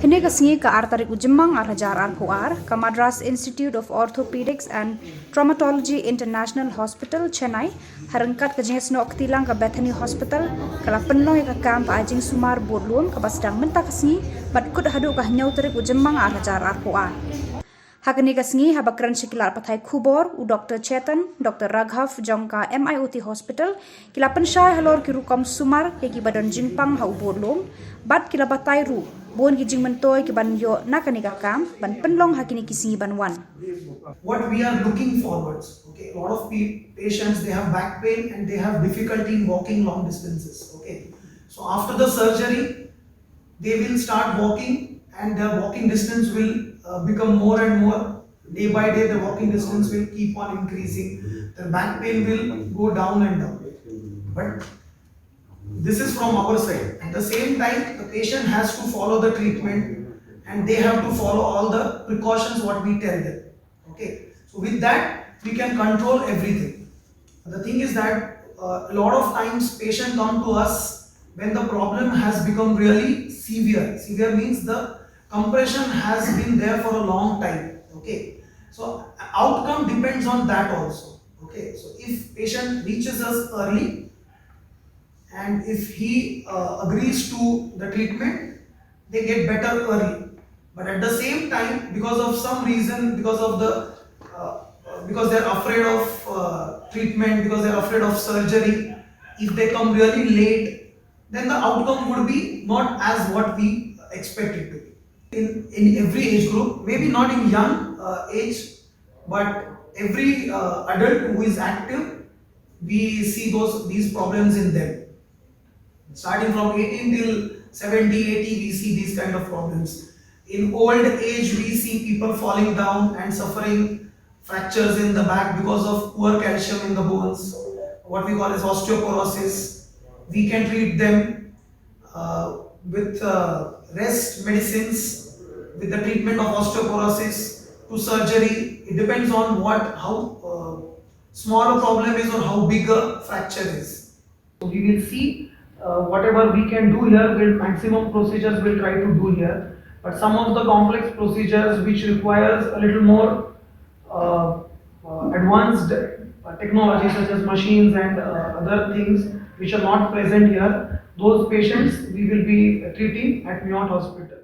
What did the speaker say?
Hini kasingi ka artarik ujimang arhajar arpuar ka Madras Institute of Orthopedics and Traumatology International Hospital Chennai harangkat ka jingesno oktilang ka Bethany Hospital kala Pynlong ka camp ajing sumar Budlum ka basdang menta kasingi batkut hadu ka hanyau tarik ujimang arhajar arpuar. Hakani kasingi habakran shikilar pathai khubor u Dr. Chetan, Dr. Raghav jongka Miot Hospital kila Pynshai Halor ki rukam sumar ki badan Jingpang ha Budlum bat kila batai ru bon ki Jingpynshai ki ban yo nakani ka kam ban Pynlong hakini kisingi ban wan. What we are looking forwards, okay, a lot of patients, they have back pain and they have difficulty in walking long distances, okay. So after the surgery, they will start walking and their walking distance will become more and more. Day by day, the walking distance will keep on increasing. The back pain will go down and down. But this is from our side. At the same time, the patient has to follow the treatment and they have to follow all the precautions what we tell them. Okay. So with that, we can control everything. The thing is that a lot of times patients come to us when the problem has become really severe. Severe means the compression has been there for a long time. Okay. So outcome depends on that also. Okay. So if patient reaches us early and if he agrees to the treatment, they get better early. But at the same time, because of some reason, because of the because they're afraid of treatment, because they're afraid of surgery, if they come really late, then the outcome would be not as what we expect it to be. In every age group, maybe not in young age, but every adult who is active, we see these problems in them. Starting from 18 till 70, 80, we see these kind of problems. In old age, we see people falling down and suffering fractures in the back because of poor calcium in the bones, what we call as osteoporosis. We can treat them with rest medicines, with the treatment of osteoporosis to surgery. It depends on how small a problem is or how big a fracture is. So we will see whatever we can do here, maximum procedures we'll try to do here. But some of the complex procedures which requires a little more advanced technology such as machines and other things which are not present here, those patients we will be treating at Miot Hospital.